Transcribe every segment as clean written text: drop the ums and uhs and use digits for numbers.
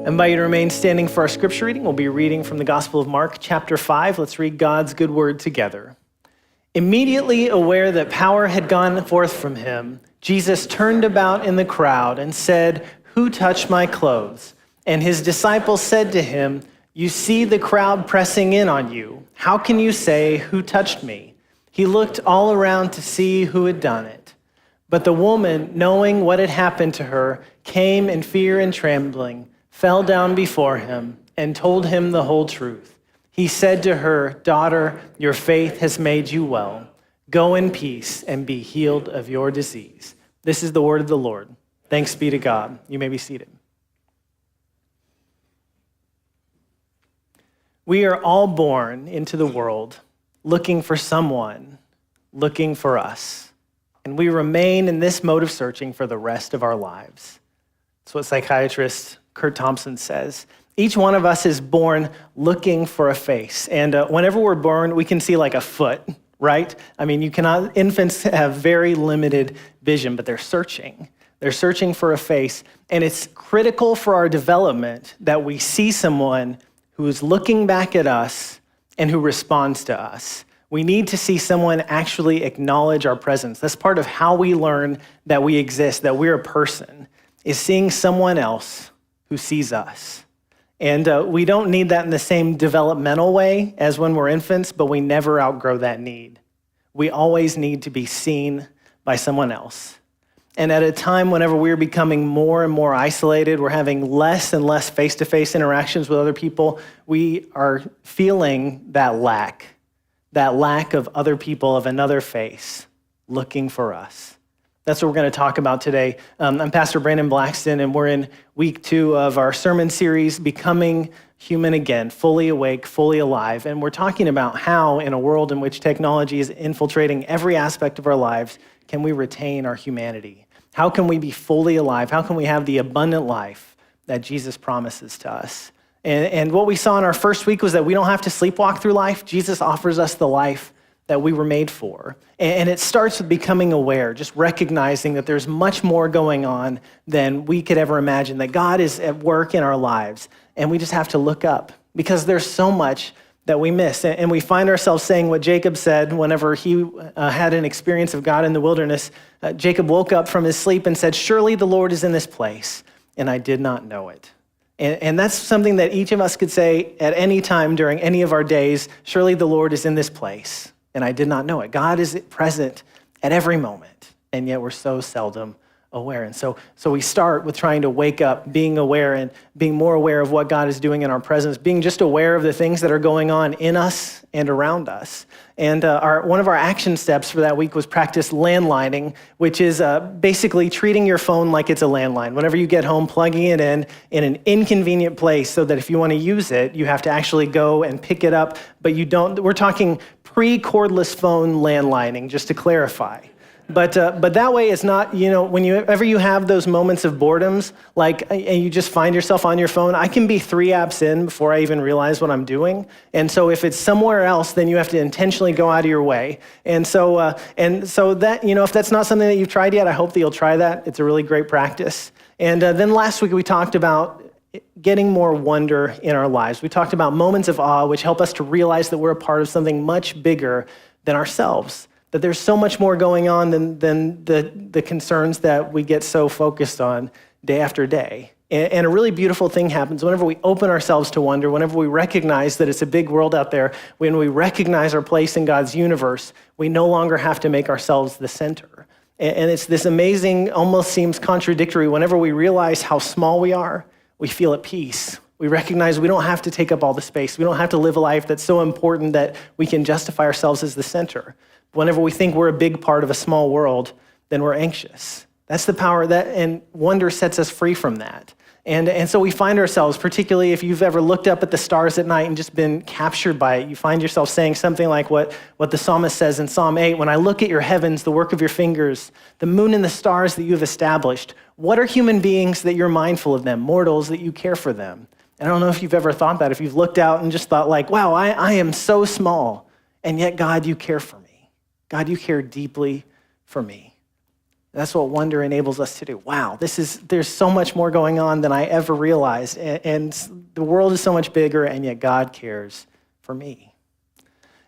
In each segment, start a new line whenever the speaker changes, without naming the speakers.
I invite you to remain standing for our scripture reading. We'll be reading from the Gospel of Mark, chapter 5. Let's read God's good word together. Immediately aware that power had gone forth from him, Jesus turned about in the crowd and said, "Who touched my clothes?" And his disciples said to him, "You see the crowd pressing in on you. How can you say, 'Who touched me?'" He looked all around to see who had done it. But the woman, knowing what had happened to her, came in fear and trembling, fell down before him, and told him the whole truth. He said to her, "Daughter, your faith has made you well. Go in peace and be healed of your disease." This is the word of the Lord. Thanks be to God. You may be seated. We are all born into the world looking for someone, looking for us. And we remain in this mode of searching for the rest of our lives. That's what psychiatrist Kurt Thompson says. Each one of us is born looking for a face. And whenever we're born, we can see like a foot, right? I mean, infants have very limited vision, but they're searching. They're searching for a face. And it's critical for our development that we see someone who is looking back at us and who responds to us. We need to see someone actually acknowledge our presence. That's part of how we learn that we exist, that we're a person, is seeing someone else who sees us. And we don't need that in the same developmental way as when we're infants, but we never outgrow that need. We always need to be seen by someone else. And at a time whenever we're becoming more and more isolated, we're having less and less face-to-face interactions with other people, we are feeling that lack of other people, of another face looking for us. That's what we're going to talk about today. I'm Pastor Brandon Blackston, and we're in week 2 of our sermon series, Becoming Human Again, Fully Awake, Fully Alive. And we're talking about how, in a world in which technology is infiltrating every aspect of our lives, can we retain our humanity? How can we be fully alive? How can we have the abundant life that Jesus promises to us? And what we saw in our first week was that we don't have to sleepwalk through life. Jesus offers us the life that we were made for. And it starts with becoming aware, just recognizing that there's much more going on than we could ever imagine, that God is at work in our lives, and we just have to look up because there's so much that we miss. And we find ourselves saying what Jacob said whenever he had an experience of God in the wilderness. Jacob woke up from his sleep and said, "Surely the Lord is in this place, and I did not know it." And that's something that each of us could say at any time during any of our days. Surely the Lord is in this place, and I did not know it. God is present at every moment, and yet we're so seldom aware. And so we start with trying to wake up, being aware and being more aware of what God is doing in our presence, being just aware of the things that are going on in us and around us. And one of our action steps for that week was practice landlining, which is basically treating your phone like it's a landline. Whenever you get home, plugging it in an inconvenient place so that if you want to use it, you have to actually go and pick it up, but you don't. We're talking pre-cordless phone landlining, just to clarify. But that way it's not, whenever you have those moments of boredoms, and you just find yourself on your phone, I can be 3 apps in before I even realize what I'm doing. And so if it's somewhere else, then you have to intentionally go out of your way. And so that, if that's not something that you've tried yet, I hope that you'll try that. It's a really great practice. And then last week we talked about getting more wonder in our lives. We talked about moments of awe, which help us to realize that we're a part of something much bigger than ourselves. That there's so much more going on than the concerns that we get so focused on day after day. And a really beautiful thing happens whenever we open ourselves to wonder, whenever we recognize that it's a big world out there, when we recognize our place in God's universe, we no longer have to make ourselves the center. And it's this amazing, almost seems contradictory, whenever we realize how small we are, we feel at peace. We recognize we don't have to take up all the space. We don't have to live a life that's so important that we can justify ourselves as the center. Whenever we think we're a big part of a small world, then we're anxious. That's the power and wonder sets us free from that. And so we find ourselves, particularly if you've ever looked up at the stars at night and just been captured by it, you find yourself saying something like what the psalmist says in Psalm 8, "When I look at your heavens, the work of your fingers, the moon and the stars that you've established, what are human beings that you're mindful of them, mortals that you care for them?" And I don't know if you've ever thought that, if you've looked out and just thought wow, I am so small, and yet God, you care for me. God, you care deeply for me. That's what wonder enables us to do. Wow, there's so much more going on than I ever realized. And the world is so much bigger, and yet God cares for me.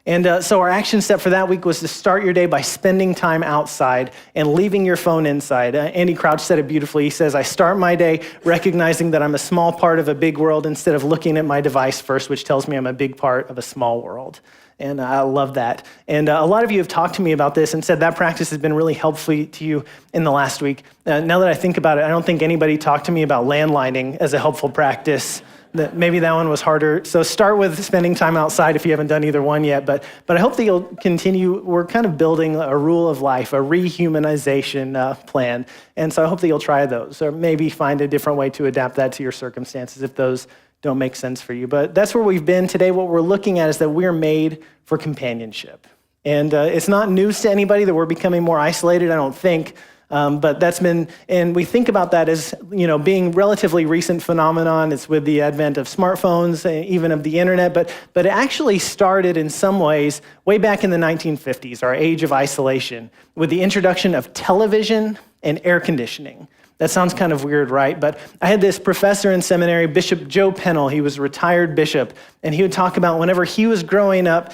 And so our action step for that week was to start your day by spending time outside and leaving your phone inside. Andy Crouch said it beautifully. He says, I start my day recognizing that I'm a small part of a big world instead of looking at my device first, which tells me I'm a big part of a small world. And I love that. And a lot of you have talked to me about this and said that practice has been really helpful to you in the last week. Now that I think about it, I don't think anybody talked to me about landlining as a helpful practice. Maybe that one was harder. So start with spending time outside if you haven't done either one yet. But I hope that you'll continue. We're kind of building a rule of life, a rehumanization plan. And so I hope that you'll try those, or maybe find a different way to adapt that to your circumstances if those don't make sense for you. But that's where we've been today. What we're looking at is that we're made for companionship. And it's not news to anybody that we're becoming more isolated, I don't think. But that's been, and we think about that as, being relatively recent phenomenon. It's with the advent of smartphones, even of the internet, but it actually started in some ways way back in the 1950s, our age of isolation, with the introduction of television and air conditioning. That sounds kind of weird, right? But I had this professor in seminary, Bishop Joe Pennell. He was a retired bishop, and he would talk about whenever he was growing up,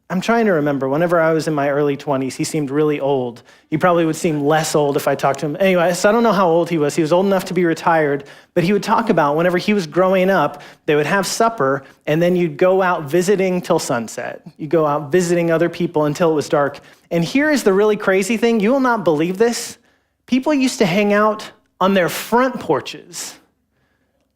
I'm trying to remember, whenever I was in my early 20s, he seemed really old. He probably would seem less old if I talked to him. Anyway, so I don't know how old he was. He was old enough to be retired, but he would talk about whenever he was growing up, they would have supper, and then you'd go out visiting till sunset. You'd go out visiting other people until it was dark. And here is the really crazy thing. You will not believe this. People used to hang out on their front porches.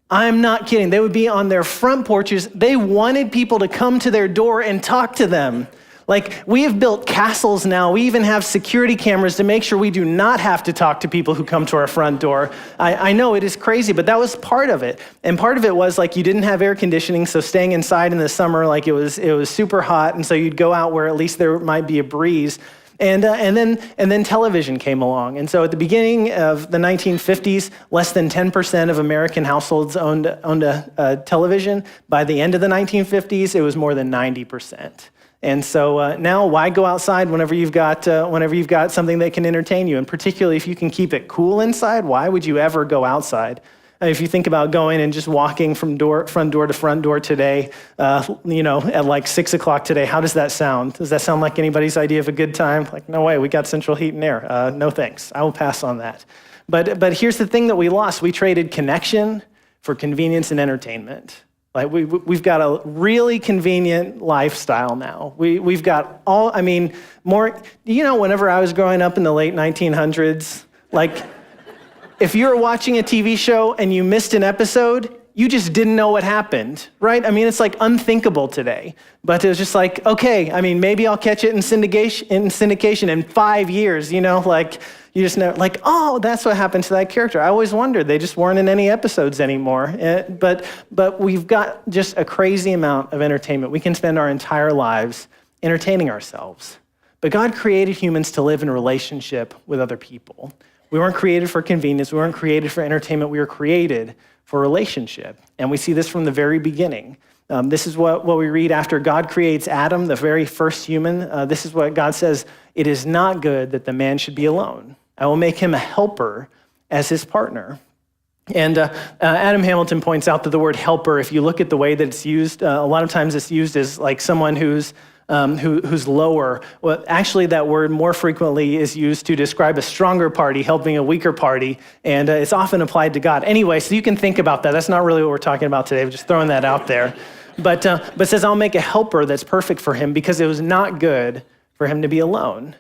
I'm not kidding. They would be on their front porches. They wanted people to come to their door and talk to them. Like, we have built castles now. We even have security cameras to make sure we do not have to talk to people who come to our front door. I know it is crazy, but that was part of it. And part of it was like you didn't have air conditioning, so staying inside in the summer, like it was super hot, and so you'd go out where at least there might be a breeze. And then television came along. And so at the beginning of the 1950s, less than 10% of American households owned a television. By the end of the 1950s, it was more than 90%. And so now, why go outside whenever you've got something that can entertain you? And particularly if you can keep it cool inside, why would you ever go outside? If you think about going and just walking from front door to front door today, at like 6 o'clock today, how does that sound? Does that sound like anybody's idea of a good time? Like, no way, we got central heat and air. No thanks, I will pass on that. But here's the thing that we lost. We traded connection for convenience and entertainment. Like we've got a really convenient lifestyle now. We've got more, whenever I was growing up in the late 1900s, like, if you were watching a TV show and you missed an episode, you just didn't know what happened, right? I mean, it's like unthinkable today. But it was just like, okay, maybe I'll catch it in syndication in 5 years, like you just know, like, oh, that's what happened to that character. I always wondered, they just weren't in any episodes anymore. But we've got just a crazy amount of entertainment. We can spend our entire lives entertaining ourselves. But God created humans to live in relationship with other people. We weren't created for convenience. We weren't created for entertainment. We were created for relationship. And we see this from the very beginning. This is what we read after God creates Adam, the very first human. This is what God says, it is not good that the man should be alone. I will make him a helper as his partner. And Adam Hamilton points out that the word helper, if you look at the way that it's used, a lot of times it's used as like someone who's lower. Well, actually, that word more frequently is used to describe a stronger party helping a weaker party, and it's often applied to God. Anyway, so you can think about that. That's not really what we're talking about today. I'm just throwing that out there. But it says, I'll make a helper that's perfect for him because it was not good for him to be alone.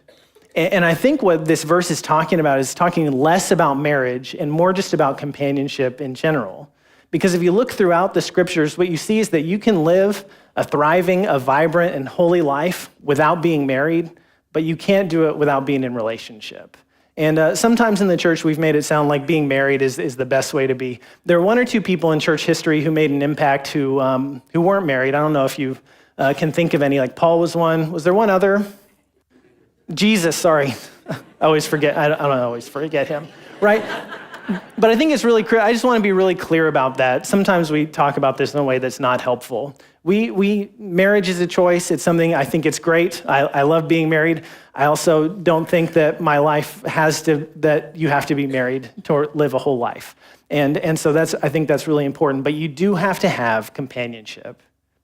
And I think what this verse is talking about is talking less about marriage and more just about companionship in general. Because if you look throughout the scriptures, what you see is that you can live a thriving, a vibrant, and holy life without being married, but you can't do it without being in relationship. And sometimes in the church, we've made it sound like being married is the best way to be. There are one or two people in church history who made an impact who weren't married. I don't know if you can think of any, like Paul was one. Was there one other? Jesus, sorry. I always forget. I don't always forget him, right? But I think it's really clear. I just want to be really clear about that. Sometimes we talk about this in a way that's not helpful. Marriage is a choice. It's something, I think it's great. I love being married. I also don't think that my life that you have to be married to live a whole life. And so I think that's really important. But you do have to have companionship.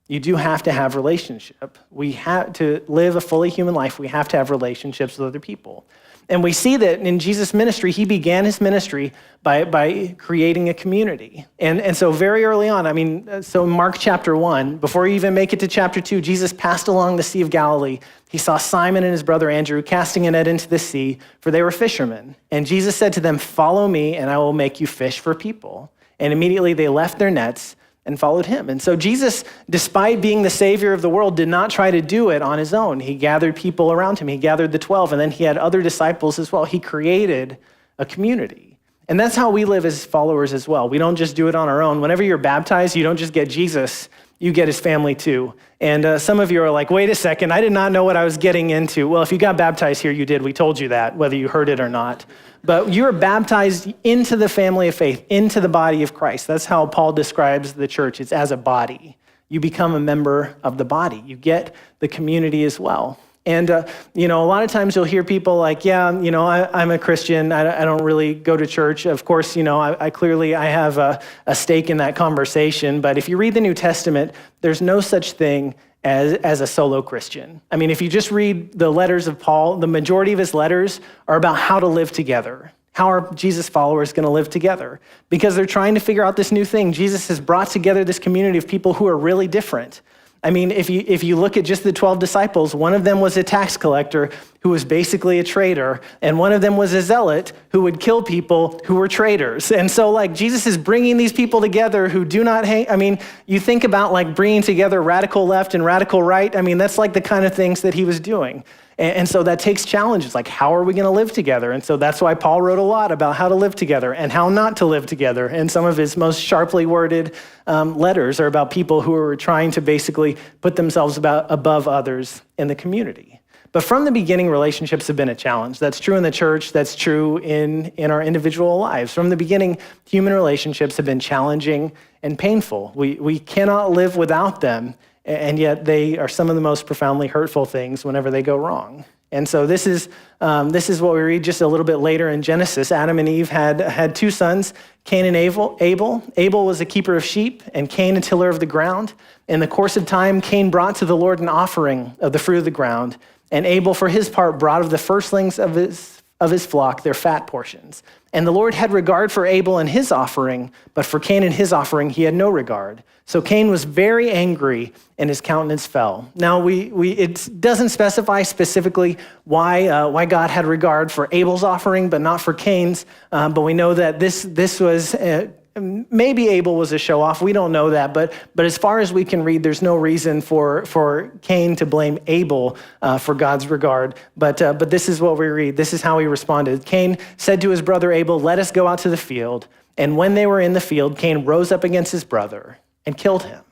You do have to have relationship. We have to live a fully human life. We have to have relationships with other people. And we see that in Jesus' ministry, he began his ministry by creating a community. And so very early on, so Mark chapter 1, before you even make it to chapter 2, Jesus passed along the Sea of Galilee. He saw Simon and his brother Andrew casting a net into the sea, for they were fishermen. And Jesus said to them, "Follow me, and I will make you fish for people." And immediately they left their nets and followed him. And so Jesus, despite being the Savior of the world, did not try to do it on his own. He gathered people around him. He gathered the 12, and then he had other disciples as well. He created a community. And that's how we live as followers as well. We don't just do it on our own. Whenever you're baptized, you don't just get Jesus, you get his family too. And some of you are like, wait a second, I did not know what I was getting into. Well, if you got baptized here, you did. We told you that, whether you heard it or not. But you're baptized into the family of faith, into the body of Christ. That's how Paul describes the church. It's as a body. You become a member of the body. You get the community as well. And, a lot of times you'll hear people like, I'm a Christian. I don't really go to church. Of course, I clearly have a stake in that conversation. But if you read the New Testament, there's no such thing as a solo Christian. If you just read the letters of Paul, the majority of his letters are about how to live together. How are Jesus followers going to live together? Because they're trying to figure out this new thing. Jesus has brought together this community of people who are really different. If you look at just the 12 disciples, one of them was a tax collector who was basically a traitor, and one of them was a zealot who would kill people who were traitors. And so Jesus is bringing these people together who do not hate. You think about bringing together radical left and radical right. That's the kind of things that he was doing. And so that takes challenges, how are we going to live together? And so that's why Paul wrote a lot about how to live together and how not to live together. And some of his most sharply worded letters are about people who are trying to basically put themselves above others in the community. But from the beginning, relationships have been a challenge. That's true in the church. That's true in our individual lives. From the beginning, human relationships have been challenging and painful. We cannot live without them. And yet they are some of the most profoundly hurtful things whenever they go wrong. And so this is what we read just a little bit later in Genesis. Adam and Eve had two sons, Cain and Abel. Abel was a keeper of sheep, and Cain a tiller of the ground. In the course of time, Cain brought to the Lord an offering of the fruit of the ground, and Abel, for his part, brought of the firstlings of his flock their fat portions. And the Lord had regard for Abel and his offering, but for Cain and his offering he had no regard. So Cain was very angry, and his countenance fell. Now, it doesn't specify specifically why God had regard for Abel's offering, but not for Cain's. But we know that this was maybe Abel was a show-off. We don't know that. But as far as we can read, there's no reason for Cain to blame Abel for God's regard. But this is what we read. This is how he responded. Cain said to his brother Abel, "Let us go out to the field." And when they were in the field, Cain rose up against his brother and killed him.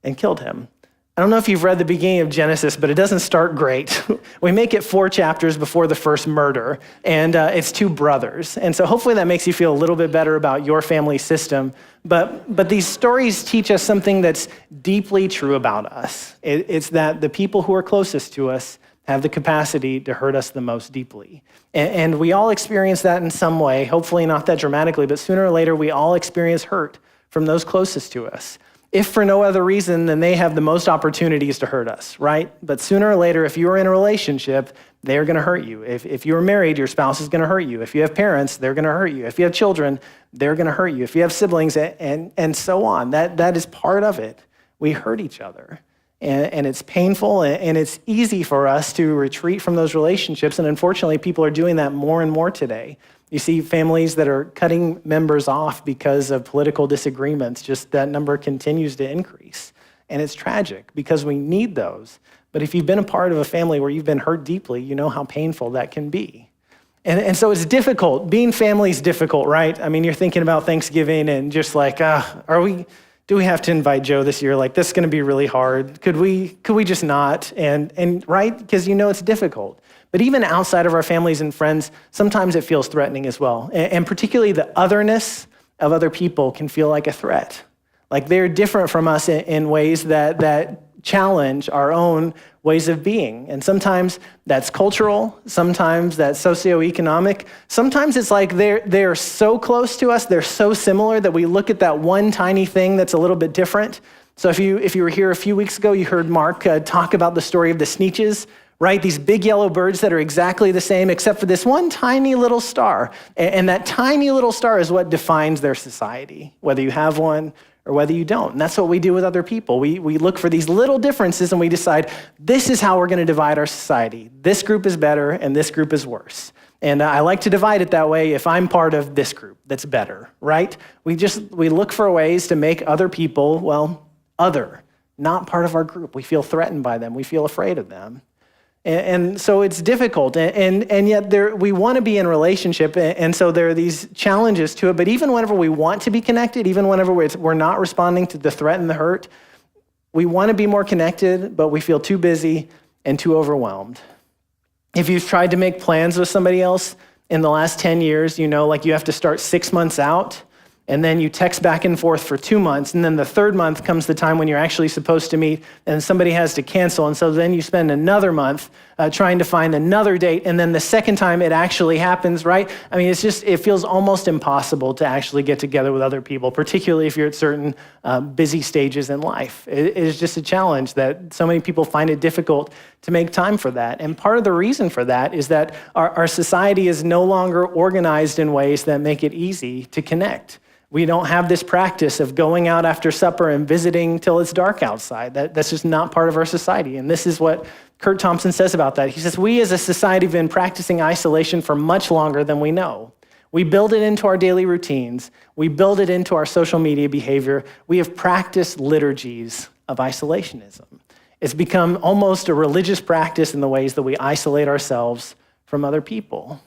I don't know if you've read the beginning of Genesis, but it doesn't start great. We make it 4 chapters before the first murder, and it's 2 brothers. And so hopefully that makes you feel a little bit better about your family system. But these stories teach us something that's deeply true about us. It's that the people who are closest to us have the capacity to hurt us the most deeply. And we all experience that in some way, hopefully not that dramatically, but sooner or later we all experience hurt from those closest to us. If for no other reason than they have the most opportunities to hurt us, right? But sooner or later, if you're in a relationship, they're going to hurt you. If you're married, your spouse is going to hurt you. If you have parents, they're going to hurt you. If you have children, they're going to hurt you. If you have siblings, and so on. That is part of it. We hurt each other. And it's painful, and it's easy for us to retreat from those relationships. And unfortunately, people are doing that more and more today. You see families that are cutting members off because of political disagreements. Just that number continues to increase. And it's tragic because we need those. But if you've been a part of a family where you've been hurt deeply, you know how painful that can be. And so it's difficult. Being family is difficult, right? You're thinking about Thanksgiving and just do we have to invite Joe this year? This is going to be really hard. Could we just not? And right? Because it's difficult. But even outside of our families and friends, sometimes it feels threatening as well. And particularly the otherness of other people can feel like a threat. Like they're different from us in ways that challenge our own ways of being. And sometimes that's cultural, sometimes that's socioeconomic. Sometimes it's like they're so close to us, they're so similar that we look at that one tiny thing that's a little bit different. So if you were here a few weeks ago, you heard Mark talk about the story of the Sneetches, right? These big yellow birds that are exactly the same except for this one tiny little star. And that tiny little star is what defines their society, whether you have one or whether you don't. And that's what we do with other people. We look for these little differences and we decide, this is how we're going to divide our society. This group is better and this group is worse. And I like to divide it that way if I'm part of this group that's better, right? We look for ways to make other people, well, other, not part of our group. We feel threatened by them. We feel afraid of them. And so it's difficult, and yet we want to be in relationship, and so there are these challenges to it. But even whenever we want to be connected, even whenever we're not responding to the threat and the hurt, we want to be more connected, but we feel too busy and too overwhelmed. If you've tried to make plans with somebody else in the last 10 years, you know, like you have to start 6 months out, and then you text back and forth for 2 months, and then the third month comes the time when you're actually supposed to meet, and somebody has to cancel, and so then you spend another month trying to find another date, and then the second time it actually happens, right? I mean, it feels almost impossible to actually get together with other people, particularly if you're at certain busy stages in life. It is just a challenge that so many people find it difficult to make time for that, and part of the reason for that is that our society is no longer organized in ways that make it easy to connect. We don't have this practice of going out after supper and visiting till it's dark outside. That's just not part of our society. And this is what Kurt Thompson says about that. He says, we as a society have been practicing isolation for much longer than we know. We build it into our daily routines. We build it into our social media behavior. We have practiced liturgies of isolationism. It's become almost a religious practice in the ways that we isolate ourselves from other people.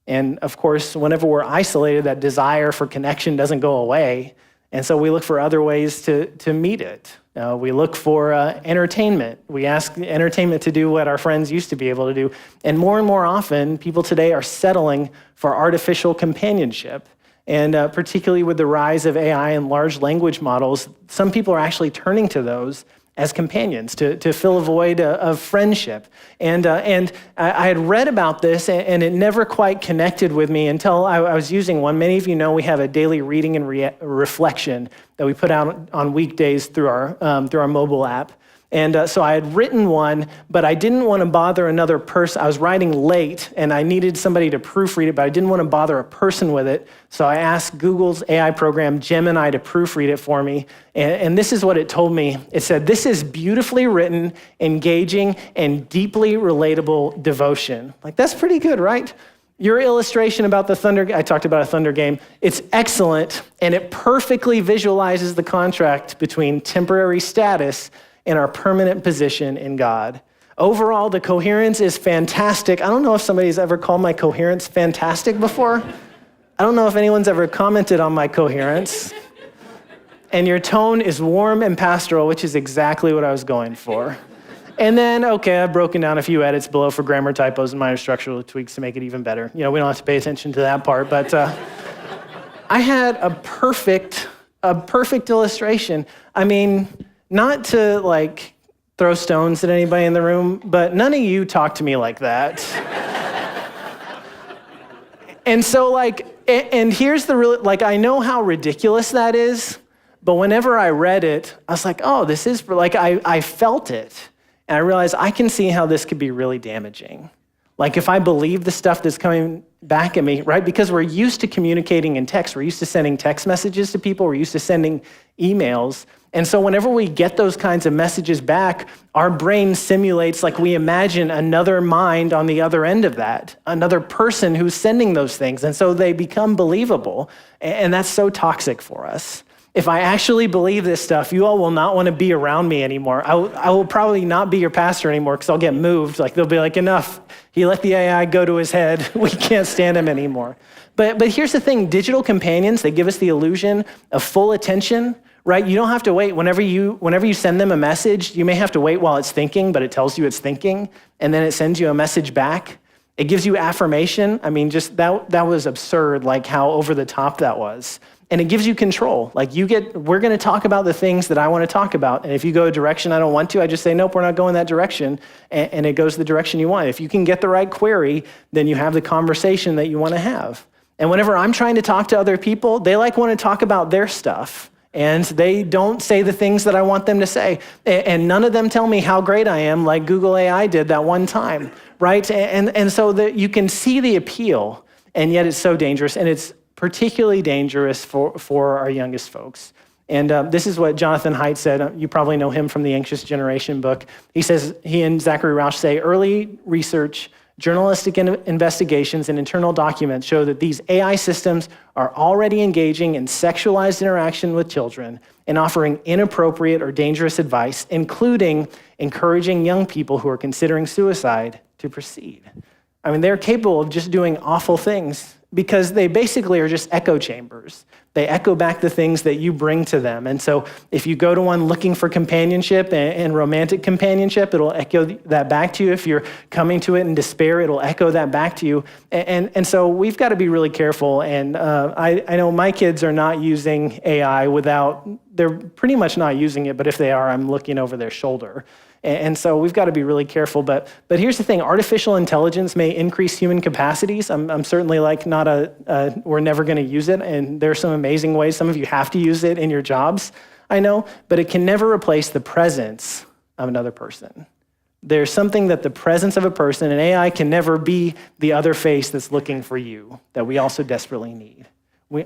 And of course, whenever we're isolated, that desire for connection doesn't go away. And so we look for other ways to meet it. We look for entertainment. We ask entertainment to do what our friends used to be able to do. And more often, people today are settling for artificial companionship. And particularly with the rise of AI and large language models, some people are actually turning to those as companions to fill a void of friendship. And I had read about this, and it never quite connected with me until I was using one. Many of you know we have a daily reading and reflection that we put out on weekdays through our mobile app. And so I had written one, but I didn't want to bother another person. I was writing late, and I needed somebody to proofread it, but I didn't want to bother a person with it. So I asked Google's AI program, Gemini, to proofread it for me. And this is what it told me. It said, "This is beautifully written, engaging, and deeply relatable devotion." Like, that's pretty good, right? Your illustration about the Thunder, I talked about a Thunder game, it's excellent, and it perfectly visualizes the contrast between temporary status and our permanent position in God. Overall, the coherence is fantastic. I don't know if somebody's ever called my coherence fantastic before. I don't know if anyone's ever commented on my coherence. And your tone is warm and pastoral, which is exactly what I was going for. And then, okay, I've broken down a few edits below for grammar typos and minor structural tweaks to make it even better. You know, we don't have to pay attention to that part, but I had a perfect illustration. I mean, not to like throw stones at anybody in the room, but none of you talk to me like that. And so and here's the real, I know how ridiculous that is, but whenever I read it, I was like, oh, this is, I felt it. And I realized I can see how this could be really damaging. Like if I believe the stuff that's coming back at me, right? Because we're used to communicating in text. We're used to sending text messages to people. We're used to sending emails. And so whenever we get those kinds of messages back, our brain simulates, we imagine another mind on the other end of that, another person who's sending those things. And so they become believable. And that's so toxic for us. If I actually believe this stuff, you all will not want to be around me anymore. I will probably not be your pastor anymore because I'll get moved. They'll be like, enough. He let the AI go to his head. We can't stand him anymore. But here's the thing. Digital companions, they give us the illusion of full attention, right? You don't have to wait. Whenever you send them a message, you may have to wait while it's thinking, but it tells you it's thinking, and then it sends you a message back. It gives you affirmation. I mean, just that was absurd, like how over the top that was. And it gives you control. Like we're going to talk about the things that I want to talk about. And if you go a direction I don't want to, I just say, nope, we're not going that direction. And it goes the direction you want. If you can get the right query, then you have the conversation that you want to have. And whenever I'm trying to talk to other people, they want to talk about their stuff. And they don't say the things that I want them to say. And none of them tell me how great I am like Google AI did that one time, right? And so that you can see the appeal, and yet it's so dangerous. And it's particularly dangerous for our youngest folks. And this is what Jonathan Haidt said. You probably know him from the Anxious Generation book. He says, he and Zachary Rausch say, early research, journalistic investigations, and internal documents show that these AI systems are already engaging in sexualized interaction with children and offering inappropriate or dangerous advice, including encouraging young people who are considering suicide to proceed. I mean, they're capable of just doing awful things because they basically are just echo chambers. They echo back the things that you bring to them. And so if you go to one looking for companionship and romantic companionship, it'll echo that back to you. If you're coming to it in despair, it'll echo that back to you. And so we've got to be really careful. And I know my kids are not using AI they're pretty much not using it, but if they are, I'm looking over their shoulder. And so we've got to be really careful. But here's the thing, artificial intelligence may increase human capacities. I'm certainly like we're never going to use it. And there are some amazing ways. Some of you have to use it in your jobs, I know, but it can never replace the presence of another person. There's something that the presence of a person, and AI can never be the other face that's looking for you, that we also desperately need.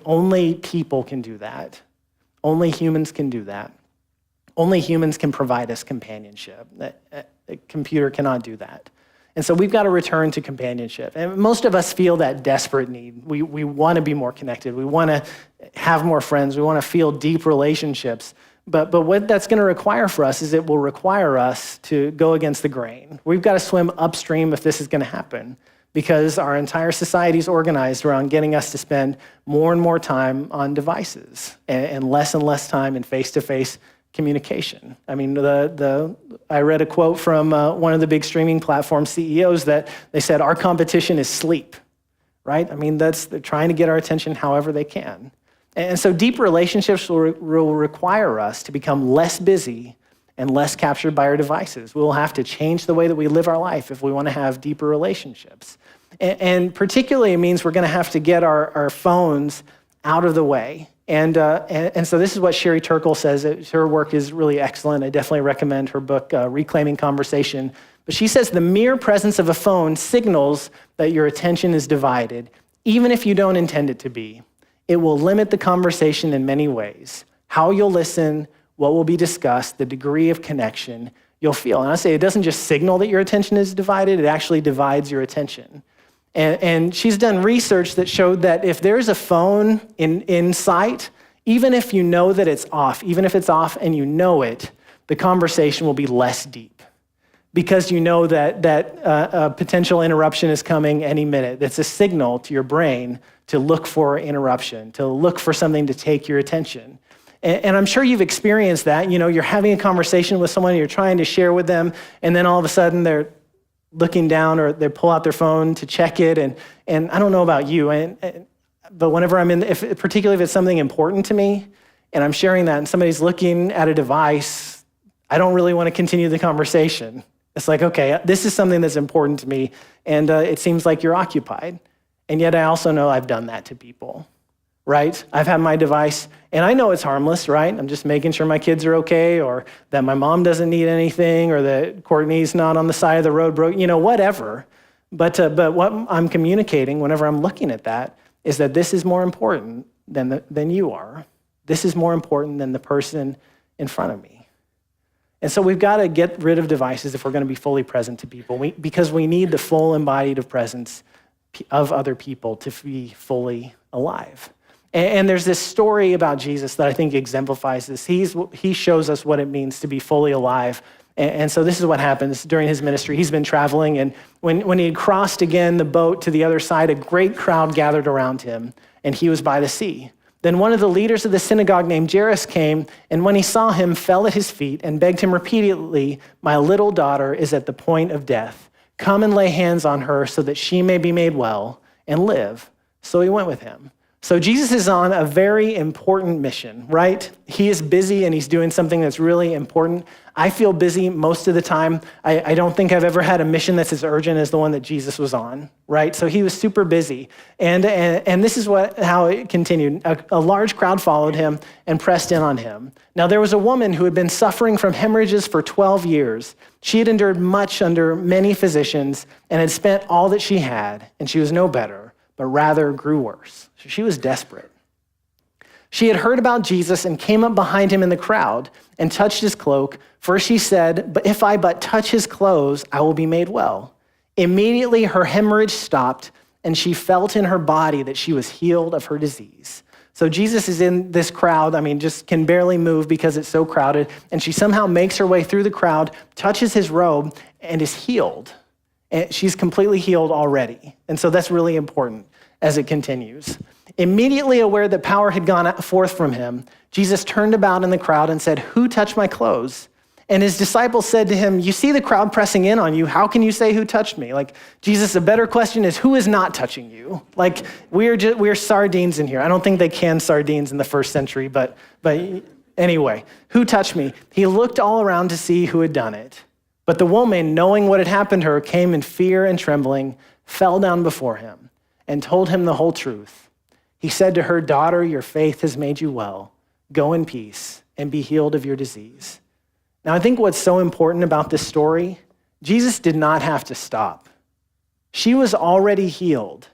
Only people can do that. Only humans can do that. Only humans can provide us companionship. A computer cannot do that. And so we've got to return to companionship. And most of us feel that desperate need. We want to be more connected. We want to have more friends. We want to feel deep relationships. But what that's going to require for us is it will require us to go against the grain. We've got to swim upstream if this is going to happen, because our entire society is organized around getting us to spend more and more time on devices and less time in face-to-face communication. I mean, I read a quote from one of the big streaming platform CEOs that they said, our competition is sleep, right? I mean, they're trying to get our attention however they can. And so deep relationships will require us to become less busy and less captured by our devices. We'll have to change the way that we live our life if we want to have deeper relationships. And particularly, it means we're going to have to get our phones out of the way. And so this is what Sherry Turkle says. Her work is really excellent. I definitely recommend her book, Reclaiming Conversation. But she says the mere presence of a phone signals that your attention is divided, even if you don't intend it to be. It will limit the conversation in many ways. How you'll listen, what will be discussed, the degree of connection you'll feel. And I say it doesn't just signal that your attention is divided, it actually divides your attention. And she's done research that showed that if there's a phone in sight, even if you know that it's off, even if it's off and you know it, the conversation will be less deep because you know that a potential interruption is coming any minute. It's a signal to your brain to look for interruption, to look for something to take your attention. And I'm sure you've experienced that. You know, you're having a conversation with someone, you're trying to share with them, and then all of a sudden they're looking down or they pull out their phone to check it. And I don't know about you, but whenever particularly if it's something important to me and I'm sharing that and somebody's looking at a device, I don't really want to continue the conversation. It's like, okay, this is something that's important to me and it seems like you're occupied. And yet I also know I've done that to people, right? I've had my device and I know it's harmless, right? I'm just making sure my kids are okay or that my mom doesn't need anything or that Courtney's not on the side of the road, whatever. But what I'm communicating whenever I'm looking at that is that this is more important than you are. This is more important than the person in front of me. And so we've got to get rid of devices if we're going to be fully present to people because we need the full embodied presence of other people to be fully alive. And there's this story about Jesus that I think exemplifies this. He shows us what it means to be fully alive. And so this is what happens during his ministry. He's been traveling, and when he had crossed again the boat to the other side, a great crowd gathered around him, and he was by the sea. Then one of the leaders of the synagogue named Jairus came, and when he saw him, fell at his feet and begged him repeatedly, "My little daughter is at the point of death. Come and lay hands on her so that she may be made well and live." So he went with him. So Jesus is on a very important mission, right? He is busy and he's doing something that's really important. I feel busy most of the time. I don't think I've ever had a mission that's as urgent as the one that Jesus was on, right? So he was super busy. And this is how it continued. A large crowd followed him and pressed in on him. Now there was a woman who had been suffering from hemorrhages for 12 years. She had endured much under many physicians and had spent all that she had, and she was no better, but rather grew worse. So she was desperate. She had heard about Jesus and came up behind him in the crowd and touched his cloak. First she said, "But if I but touch his clothes, I will be made well." Immediately her hemorrhage stopped, and she felt in her body that she was healed of her disease. So Jesus is in this crowd, just can barely move because it's so crowded, and she somehow makes her way through the crowd, touches his robe, and is healed. And she's completely healed already. And so that's really important as it continues. Immediately aware that power had gone forth from him, Jesus turned about in the crowd and said, "Who touched my clothes?" And his disciples said to him, "You see the crowd pressing in on you. How can you say who touched me?" Jesus, a better question is, who is not touching you? We're sardines in here. I don't think they canned sardines in the first century, but anyway, who touched me? He looked all around to see who had done it. But the woman, knowing what had happened to her, came in fear and trembling, fell down before him, and told him the whole truth. He said to her, "Daughter, your faith has made you well. Go in peace and be healed of your disease." Now, I think what's so important about this story, Jesus did not have to stop. She was already healed,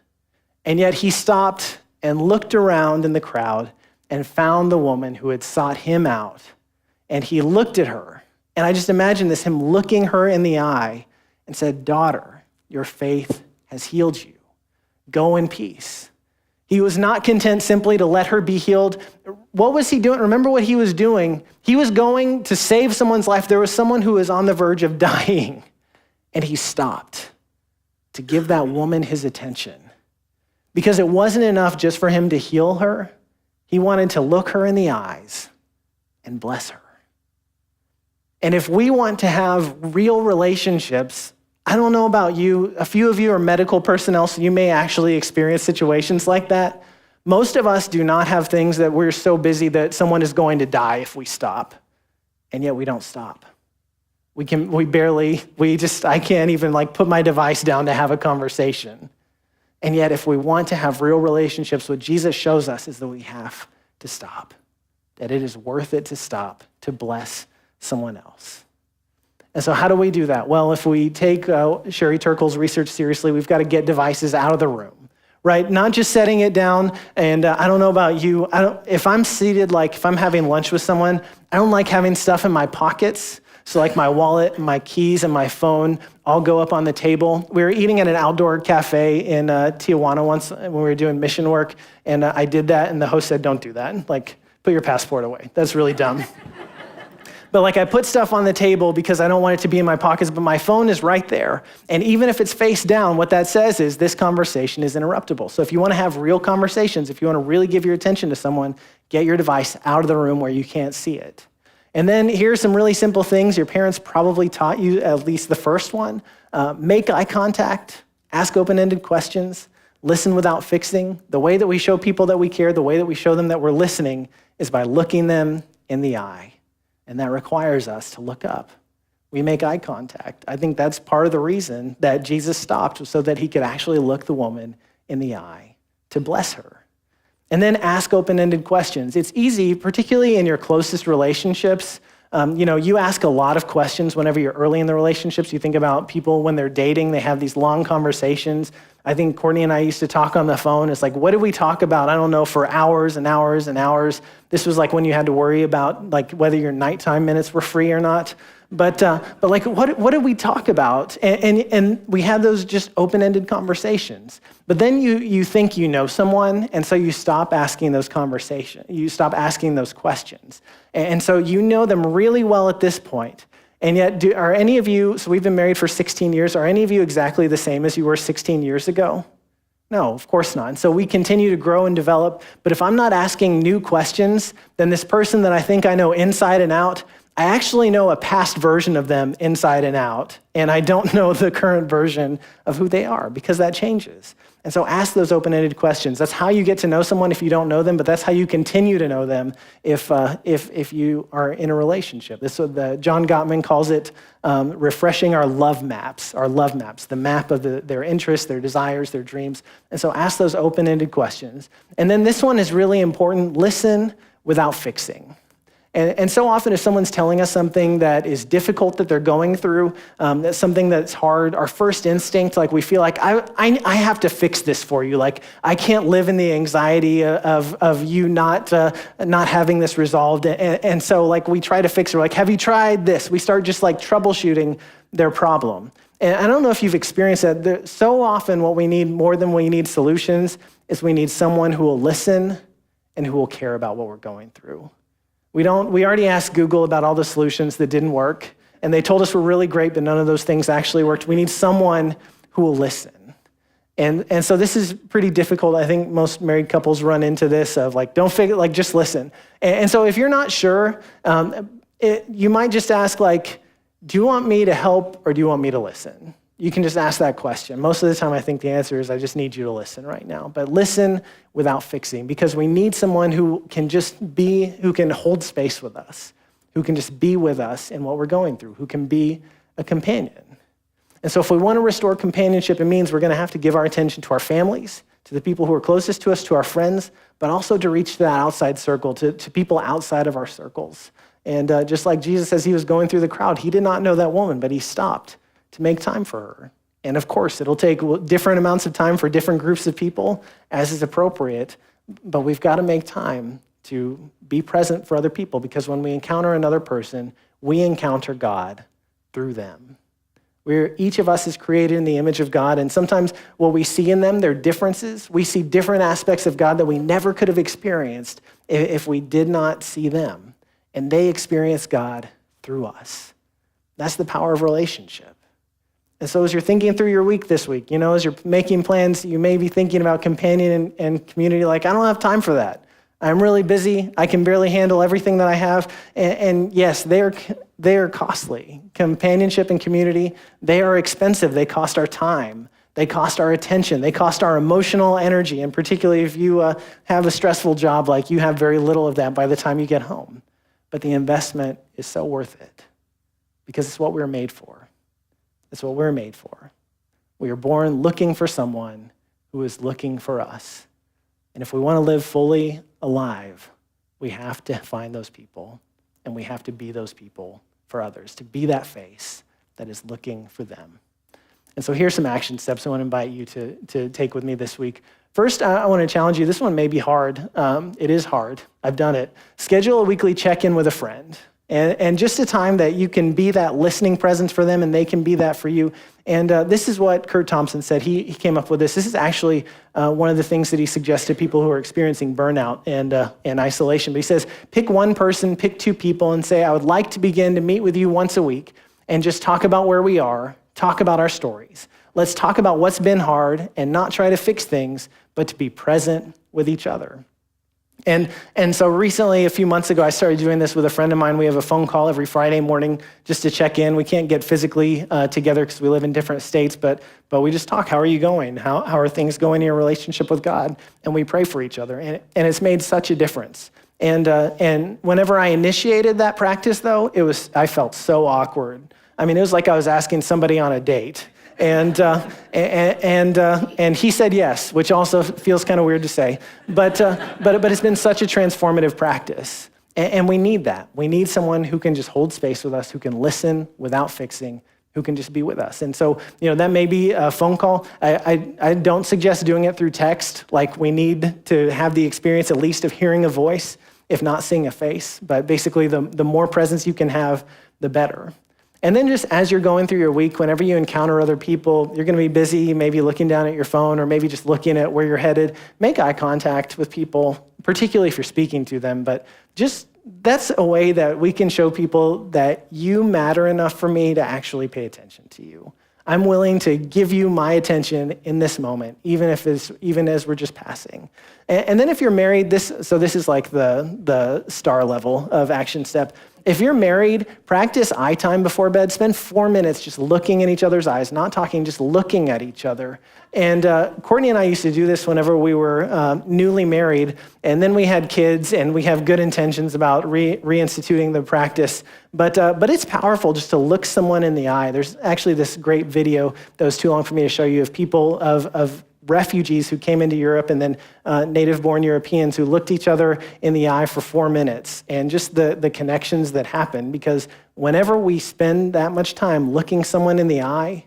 and yet he stopped and looked around in the crowd and found the woman who had sought him out. And he looked at her, and I just imagine this, him looking her in the eye and said, "Daughter, your faith has healed you. Go in peace." He was not content simply to let her be healed. What was he doing? Remember what he was doing. He was going to save someone's life. There was someone who was on the verge of dying, and he stopped to give that woman his attention. Because it wasn't enough just for him to heal her. He wanted to look her in the eyes and bless her. And if we want to have real relationships, I don't know about you, a few of you are medical personnel, so you may actually experience situations like that. Most of us do not have things that we're so busy that someone is going to die if we stop, and yet we don't stop. I can't even put my device down to have a conversation. And yet if we want to have real relationships, what Jesus shows us is that we have to stop, that it is worth it to stop, to bless someone else. And so how do we do that? Well, if we take Sherry Turkle's research seriously, we've got to get devices out of the room, right? Not just setting it down. And I don't know about you. If I'm seated, if I'm having lunch with someone, I don't like having stuff in my pockets. So my wallet, my keys, and my phone all go up on the table. We were eating at an outdoor cafe in Tijuana once when we were doing mission work. And I did that. And the host said, "Don't do that. Put your passport away. That's really dumb." But I put stuff on the table because I don't want it to be in my pockets, but my phone is right there. And even if it's face down, what that says is this conversation is interruptible. So if you want to have real conversations, if you want to really give your attention to someone, get your device out of the room where you can't see it. And then here's some really simple things. Your parents probably taught you, at least the first one. Make eye contact, ask open-ended questions, listen without fixing. The way that we show people that we care, the way that we show them that we're listening is by looking them in the eye. And that requires us to look up. We make eye contact. I think that's part of the reason that Jesus stopped, so that he could actually look the woman in the eye to bless her. And then ask open-ended questions. It's easy, particularly in your closest relationships. You ask a lot of questions whenever you're early in the relationships. You think about people when they're dating, they have these long conversations. I think Courtney and I used to talk on the phone. It's what did we talk about? I don't know, for hours and hours and hours. This was when you had to worry about whether your nighttime minutes were free or not. But what did we talk about? And we had those just open-ended conversations. But then you think you know someone, and so you stop asking those conversations. You stop asking those questions. And so you know them really well at this point. And yet, are any of you, so we've been married for 16 years, are any of you exactly the same as you were 16 years ago? No, of course not. And so we continue to grow and develop. But if I'm not asking new questions, then this person that I think I know inside and out, I actually know a past version of them inside and out. And I don't know the current version of who they are because that changes. And so ask those open-ended questions. That's how you get to know someone if you don't know them, but that's how you continue to know them if you are in a relationship. This is what John Gottman calls it, refreshing our love maps, the map of their interests, their desires, their dreams. And so ask those open-ended questions. And then this one is really important. Listen without fixing. And so often if someone's telling us something that is difficult that they're going through, that's something that's hard, our first instinct, like we feel like, I have to fix this for you. Like I can't live in the anxiety of you not having this resolved. And so like we try to fix it. We're like, have you tried this? We start just like troubleshooting their problem. And I don't know if you've experienced that. So often what we need more than we need solutions is we need someone who will listen and who will care about what we're going through. We already asked Google about all the solutions that didn't work, and they told us were really great, but none of those things actually worked. We need someone who will listen. And so this is pretty difficult. I think most married couples run into this of like, don't figure, like just listen. And so if you're not sure, you might just ask like, do you want me to help or do you want me to listen? You can just ask that question. Most of the time, I think the answer is, I just need you to listen right now. But listen without fixing, because we need someone who can just be, who can hold space with us, who can just be with us in what we're going through, who can be a companion. And so if we want to restore companionship, it means we're going to have to give our attention to our families, to the people who are closest to us, to our friends, but also to reach that outside circle, to people outside of our circles. And just like Jesus, as he was going through the crowd, he did not know that woman, but he stopped to make time for her. And of course, it'll take different amounts of time for different groups of people as is appropriate, but we've got to make time to be present for other people, because when we encounter another person, we encounter God through them. Each of us is created in the image of God, and sometimes what we see in them, their differences, we see different aspects of God that we never could have experienced if we did not see them. And they experience God through us. That's the power of relationship. And so as you're thinking through your week this week, as you're making plans, you may be thinking about companion and community, like, I don't have time for that. I'm really busy. I can barely handle everything that I have. And yes, they are costly. Companionship and community, they are expensive. They cost our time. They cost our attention. They cost our emotional energy. And particularly if you have a stressful job, like you have very little of that by the time you get home. But the investment is so worth it because it's what we were made for. It's what we're made for. We are born looking for someone who is looking for us. And if we want to live fully alive, we have to find those people, and we have to be those people for others, to be that face that is looking for them. And so here's some action steps I want to invite you to take with me this week. First, I want to challenge you. This one may be hard. It is hard. I've done it. Schedule a weekly check-in with a friend. And just a time that you can be that listening presence for them and they can be that for you. And this is what Kurt Thompson said. He came up with this. This is actually one of the things that he suggested people who are experiencing burnout and isolation. But he says, pick one person, pick two people, and say, I would like to begin to meet with you once a week and just talk about where we are, talk about our stories. Let's talk about what's been hard and not try to fix things, but to be present with each other. And so recently, a few months ago, I started doing this with a friend of mine. We have a phone call every Friday morning just to check in. We can't get physically together because we live in different states, but we just talk. How are you going? How are things going in your relationship with God? And we pray for each other. And it's made such a difference. And whenever I initiated that practice, though, I felt so awkward. I mean, it was like I was asking somebody on a date. And he said yes, which also feels kind of weird to say, but it's been such a transformative practice, and we need that. We need someone who can just hold space with us, who can listen without fixing, who can just be with us. And so, that may be a phone call. I don't suggest doing it through text. Like, we need to have the experience at least of hearing a voice, if not seeing a face. But basically, the more presence you can have, the better. And then just as you're going through your week, whenever you encounter other people, you're going to be busy, maybe looking down at your phone or maybe just looking at where you're headed. Make eye contact with people, particularly if you're speaking to them. But just that's a way that we can show people that you matter enough for me to actually pay attention to you. I'm willing to give you my attention in this moment, even as we're just passing. And then if you're married, this is like the star level of action step. If you're married, practice eye time before bed. Spend 4 minutes just looking in each other's eyes, not talking, just looking at each other. And Courtney and I used to do this whenever we were newly married, and then we had kids, and we have good intentions about reinstituting the practice. But it's powerful just to look someone in the eye. There's actually this great video that was too long for me to show you of people of refugees who came into Europe and then native-born Europeans who looked each other in the eye for 4 minutes, and just the connections that happen, because whenever we spend that much time looking someone in the eye,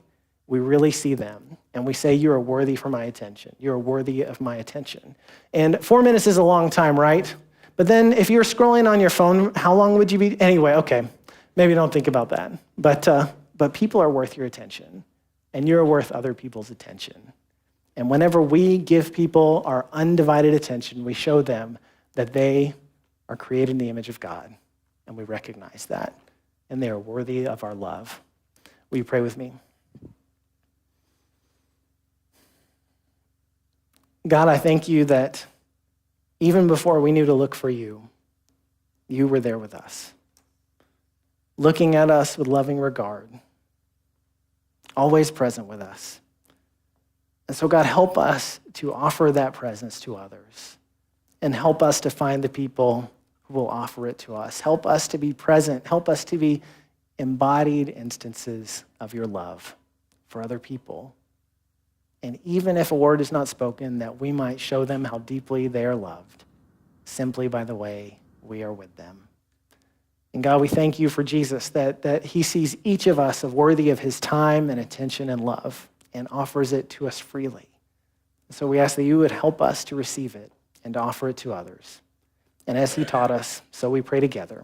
we really see them, and we say, you are worthy for my attention. You are worthy of my attention. And 4 minutes is a long time, right? But then if you're scrolling on your phone, how long would you be? Anyway, okay, maybe don't think about that. But people are worth your attention, and you're worth other people's attention. And whenever we give people our undivided attention, we show them that they are created in the image of God, and we recognize that, and they are worthy of our love. Will you pray with me? God, I thank you that even before we knew to look for you, you were there with us, looking at us with loving regard, always present with us. And so, God, help us to offer that presence to others, and help us to find the people who will offer it to us. Help us to be present. Help us to be embodied instances of your love for other people. And even if a word is not spoken, that we might show them how deeply they are loved simply by the way we are with them. And God, we thank you for Jesus, that he sees each of us as worthy of his time and attention and love, and offers it to us freely. So we ask that you would help us to receive it and to offer it to others. And as he taught us, so we pray together.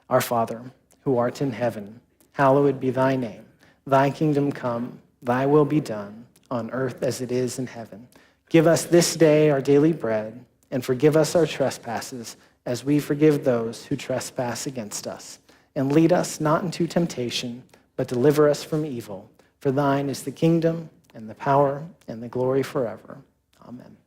Our Father, who art in heaven, hallowed be thy name. Thy kingdom come, thy will be done, on earth as it is in heaven. Give us this day our daily bread, and forgive us our trespasses, as we forgive those who trespass against us. And lead us not into temptation, but deliver us from evil. For thine is the kingdom and the power and the glory forever. Amen.